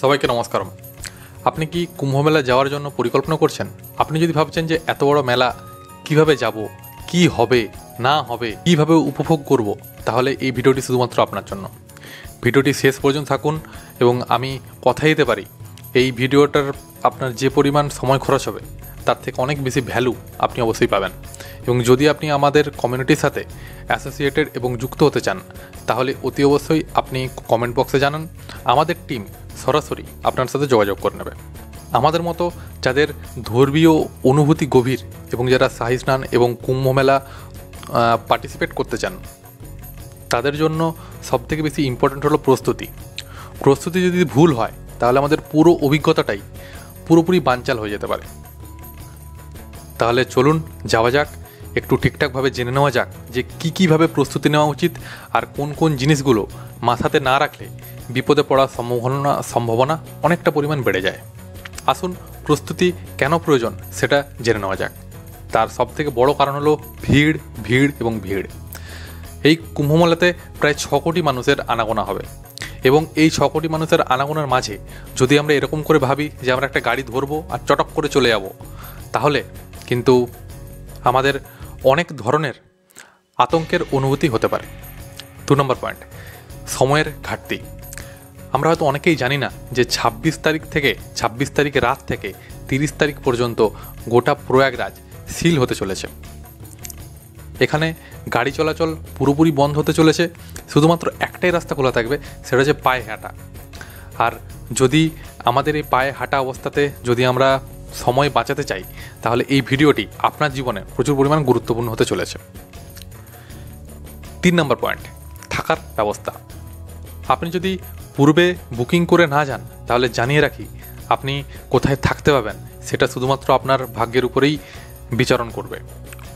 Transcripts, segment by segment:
সবাইকে নমস্কারম। আপনি কি কুম্ভ মেলা যাওয়ার জন্য পরিকল্পনা করছেন? আপনি যদি ভাবছেন যে এত বড় মেলা কিভাবে যাব, কি হবে না হবে, কিভাবে উপভোগ করব, তাহলে এই ভিডিওটি শুধুমাত্র আপনার জন্য। ভিডিওটি শেষ পর্যন্ত থাকুন এবং আমি কথা দিতে পারি এই ভিডিওটার আপনার যে পরিমাণ সময় খরচ হবে তার থেকে অনেক বেশি ভ্যালু আপনি অবশ্যই পাবেন। এবং যদি আপনি আমাদের কমিউনিটির সাথে অ্যাসোসিয়েটেড এবং যুক্ত হতে চান তাহলে অতি অবশ্যই আপনি কমেন্ট বক্সে জানান, আমাদের টিম সরাসরি আপনার সাথে যোগাযোগ করে নেবে। আমাদের মতো যাদের ধর্মীয় অনুভূতি গভীর এবং যারা শাহী স্নান এবং কুম্ভ মেলা পার্টিসিপেট করতে চান তাদের জন্য সবথেকে বেশি ইম্পর্ট্যান্ট হলো প্রস্তুতি যদি ভুল হয় তাহলে আমাদের পুরো অভিজ্ঞতাটাই পুরোপুরি বানচাল হয়ে যেতে পারে। তাহলে চলুন যাওয়া যাক, একটু ঠিকঠাকভাবে জেনে নেওয়া যাক যে কীভাবে প্রস্তুতি নেওয়া উচিত আর কোন কোন জিনিসগুলো মাথাতে না রাখলে বিপদে পড়ার সম্ভাবনা অনেকটা পরিমাণ বেড়ে যায়। আসুন প্রস্তুতি কেন প্রয়োজন সেটা জেনে নেওয়া যাক। তার সবথেকে বড় কারণ হলো ভিড় এবং ভিড়। এই কুম্ভমেলাতে প্রায় 6 কোটি মানুষের আনাগোনা হবে এবং এই 6 কোটি মানুষের আনাগোনার মাঝে যদি আমরা এরকম করে ভাবি যে আমরা একটা গাড়ি ধরবো আর চটক করে চলে যাব, তাহলে কিন্তু আমাদের অনেক ধরনের আতঙ্কের অনুভূতি হতে পারে। 2 নম্বর পয়েন্ট, সময়ের ঘাটতি। আমরা হয়তো অনেকেই জানি না যে 26 তারিখ রাত থেকে 30 তারিখ পর্যন্ত গোটা প্রয়াগরাজ সিল হতে চলেছে। এখানে গাড়ি চলাচল পুরোপুরি বন্ধ হতে চলেছে, শুধুমাত্র একটাই রাস্তা খোলা থাকবে, সেটা হচ্ছে পায়ে হাঁটা। আর যদি আমাদের এই পায়ে হাঁটা অবস্থাতে যদি আমরা সময় বাঁচাতে চাই তাহলে এই ভিডিওটি আপনার জীবনে প্রচুর পরিমাণ গুরুত্বপূর্ণ হতে চলেছে। 3 নম্বর পয়েন্ট, থাকার ব্যবস্থা। আপনি যদি পূর্বে বুকিং করে না যান তাহলে জানিয়ে রাখি আপনি কোথায় থাকতে পাবেন সেটা শুধুমাত্র আপনার ভাগ্যের উপরেই বিচরণ করবে।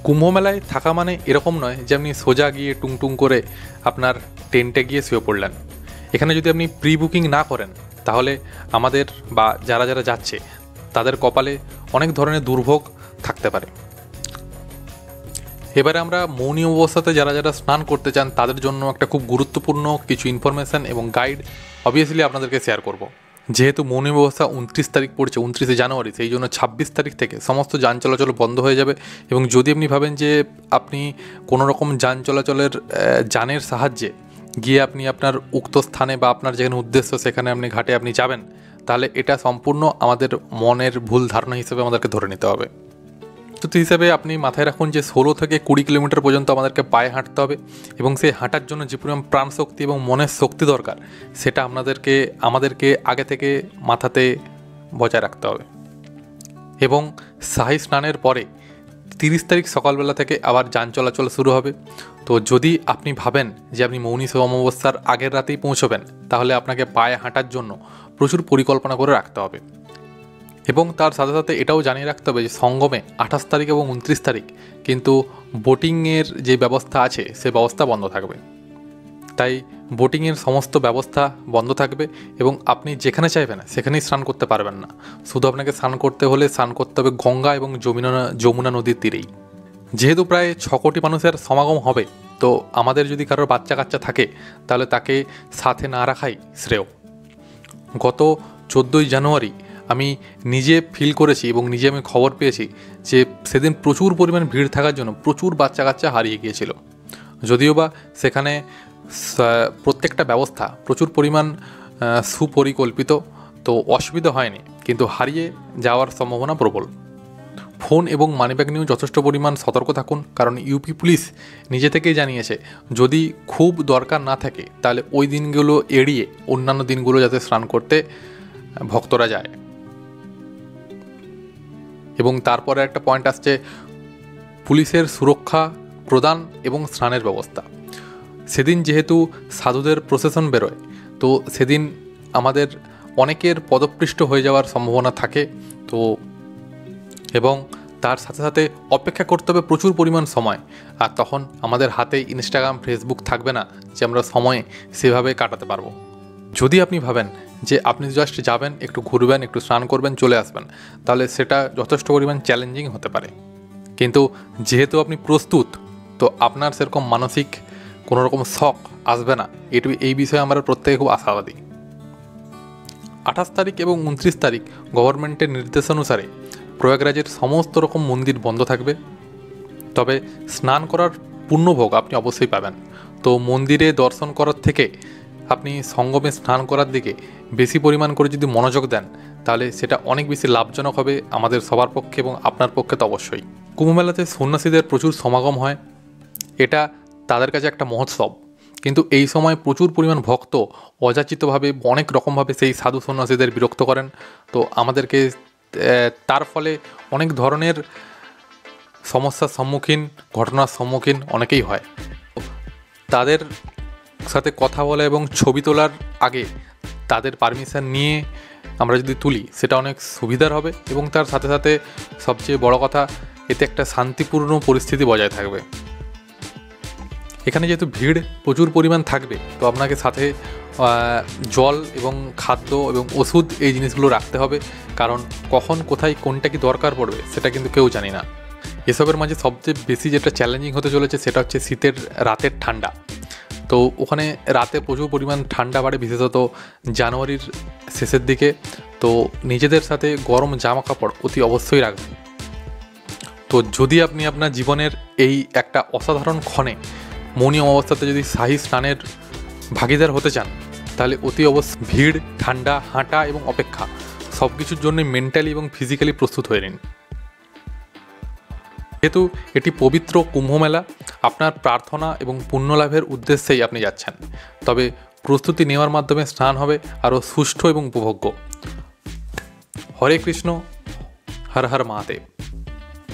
কুম্ভ মেলায় থাকা মানে এরকম নয় যে আপনি সোজা গিয়ে টুংটুং করে আপনার টেন্টে গিয়ে শুয়ে পড়লেন। এখানে যদি আপনি প্রি বুকিং না করেন তাহলে আমাদের বা যারা যাচ্ছে তাদের কপালে অনেক ধরনের দুর্ভোগ থাকতে পারে। এবারে আমরা মৌনী অবস্থাতে যারা স্নান করতে চান তাদের জন্য একটা খুব গুরুত্বপূর্ণ কিছু ইনফরমেশান এবং গাইড অবভিয়াসলি আপনাদেরকে শেয়ার করব। যেহেতু মৌনী অবস্থা 29 তারিখ পড়ছে, 29শে জানুয়ারি, সেই জন্য 26 তারিখ থেকে সমস্ত যান চলাচল বন্ধ হয়ে যাবে। এবং যদি আপনি ভাবেন যে আপনি কোনো রকম যান চলাচলের যানের সাহায্যে গিয়ে আপনি আপনার উক্ত স্থানে বা আপনার যেখানে উদ্দেশ্য সেখানে আপনি ঘাটে আপনি যাবেন, তাহলে এটা সম্পূর্ণ আমাদের মনের ভুল ধারণা হিসেবে আমাদেরকে ধরে নিতে হবে। তো হিসাবে আপনি মাথায় রাখুন যে 16 থেকে 20 কিলোমিটার পর্যন্ত আমাদেরকে পায়ে হাঁটতে হবে এবং সেই হাঁটার জন্য যে পরিমাণ প্রাণ শক্তি এবং মনের শক্তি দরকার সেটা আমাদেরকে আগে থেকে মাথাতে বজায় রাখতে হবে। এবং শাহী স্নানের পরে 30 তারিখ সকালবেলা থেকে আবার যান চলাচল শুরু হবে। তো যদি আপনি ভাবেন যে আপনি মৌনী অমাবস্যার আগের রাতেই পৌঁছবেন তাহলে আপনাকে পায়ে হাঁটার জন্য প্রচুর পরিকল্পনা করে রাখতে হবে। এবং তার সাথে সাথে এটাও জানিয়ে রাখতে হবে যে সঙ্গমে 28 তারিখ এবং 29 তারিখ কিন্তু বোটিংয়ের যে ব্যবস্থা আছে সে ব্যবস্থা বন্ধ থাকবে। তাই বোটিংয়ের সমস্ত ব্যবস্থা বন্ধ থাকবে এবং আপনি যেখানে চাইবেন সেখানেই স্নান করতে পারবেন না। শুধু আপনাকে স্নান করতে হবে গঙ্গা এবং যমুনা নদীর তীরেই। যেহেতু প্রায় 6 কোটি মানুষের সমাগম হবে, তো আমাদের যদি কারোর বাচ্চা কাচ্চা থাকে তাহলে তাকে সাথে না রাখাই শ্রেয়। গত 14ই জানুয়ারি আমি নিজে ফিল করেছি এবং নিজে আমি খবর পেয়েছি যে সেদিন প্রচুর পরিমাণ ভিড় থাকার জন্য প্রচুর বাচ্চা কাচ্চা হারিয়ে গিয়েছিল। যদিও বা সেখানে প্রত্যেকটা ব্যবস্থা প্রচুর পরিমাণ সুপরিকল্পিত, তো অসুবিধা হয়নি, কিন্তু হারিয়ে যাওয়ার সম্ভাবনা প্রবল। ফোন এবং মানিব্যাগ নিয়েও যথেষ্ট পরিমাণ সতর্ক থাকুন, কারণ ইউপি পুলিশ নিজে থেকেই জানিয়েছে যদি খুব দরকার না থাকে তাহলে ওই দিনগুলো এড়িয়ে অন্যান্য দিনগুলো যাতে স্নান করতে ভক্তরা যায়। এবং তারপরে একটা পয়েন্ট আসছে পুলিশের সুরক্ষা প্রদান এবং স্নানের ব্যবস্থা। সেদিন যেহেতু সাধুদের প্রসেশন বেরোয়, তো সেদিন আমাদের অনেকের পদপৃষ্ট হয়ে যাওয়ার সম্ভাবনা থাকে। তো এবং তার সাথে সাথে অপেক্ষা করতে হবে প্রচুর পরিমাণ সময়, আর তখন আমাদের হাতে ইনস্টাগ্রাম ফেসবুক থাকবে না যে আমরা সময় সেভাবে কাটাতে পারবো। যদি আপনি ভাবেন যে আপনি জাস্ট যাবেন, একটু ঘুরবেন, একটু স্নান করবেন, চলে আসবেন, তাহলে সেটা যথেষ্ট পরিমাণ চ্যালেঞ্জিং হতে পারে। কিন্তু যেহেতু আপনি প্রস্তুত, তো আপনার সেরকম মানসিক কোনো রকম শক আসবে না, এই বিষয়ে আমরা প্রত্যেকে খুব আশাবাদী। 28 তারিখ এবং 29 তারিখ গভর্নমেন্টের নির্দেশানুসারে প্রয়াগরাজের সমস্ত রকম মন্দির বন্ধ থাকবে, তবে স্নান করার পুণ্যভোগ আপনি অবশ্যই পাবেন। তো মন্দিরে দর্শন করার থেকে আপনি সঙ্গমে স্নান করার দিকে বেশি পরিমাণ করে যদি মনোযোগ দেন, তাহলে সেটা অনেক বেশি লাভজনক হবে আমাদের সবার পক্ষে এবং আপনার পক্ষে তো অবশ্যই। কুম্ভমেলাতে সন্ন্যাসীদের প্রচুর সমাগম হয়, এটা তাদের কাছে একটা মহোৎসব। কিন্তু এই সময় প্রচুর পরিমাণ ভক্ত অযাচিতভাবে অনেক রকমভাবে সেই সাধু সন্ন্যাসীদের বিরক্ত করেন। তো আমাদেরকে তার ফলে অনেক ধরনের সমস্যার সম্মুখীন, ঘটনার সম্মুখীন অনেকেই হয়। তাদের সাথে কথা বলা এবং ছবি তোলার আগে তাদের পারমিশন নিয়ে আমরা যদি তুলি, সেটা অনেক সুবিধার হবে এবং তার সাথে সাথে সবচেয়ে বড় কথা, এতে একটা শান্তিপূর্ণ পরিস্থিতি বজায় থাকবে। এখানে যেহেতু ভিড় প্রচুর পরিমাণ থাকবে, তো আপনাকে সাথে জল এবং খাদ্য এবং ওষুধ এই জিনিসগুলো রাখতে হবে, কারণ কখন কোথায় কোনটা কি দরকার পড়বে সেটা কিন্তু কেউ জানি না। এসবের মাঝে সবচেয়ে বেশি যেটা চ্যালেঞ্জিং হতে চলেছে সেটা হচ্ছে শীতের রাতের ঠান্ডা। তো ওখানে রাতে প্রচুর পরিমাণ ঠান্ডা বাড়ে, বিশেষত জানুয়ারির শেষের দিকে। তো নিজেদের সাথে গরম জামা কাপড় অতি অবশ্যই রাখবেন। তো যদি আপনি আপনার জীবনের এই একটা অসাধারণ ক্ষণে মৌনী অবস্থাতে যদি শাহী স্নানের ভাগিদার হতে চান, তাহলে অতি অবশ্যই ভিড়, ঠান্ডা, হাঁটা এবং অপেক্ষা সব কিছুর জন্য মেন্টালি এবং ফিজিক্যালি প্রস্তুত হয়ে নিন। যেহেতু এটি পবিত্র কুম্ভমেলা, আপনার প্রার্থনা এবং পুণ্যলাভের উদ্দেশ্যেই আপনি যাচ্ছেন, তবে প্রস্তুতি নেওয়ার মাধ্যমে স্নান হবে আরও সুষ্ঠু এবং উপভোগ্য। হরে কৃষ্ণ, হর হর মহাদেব।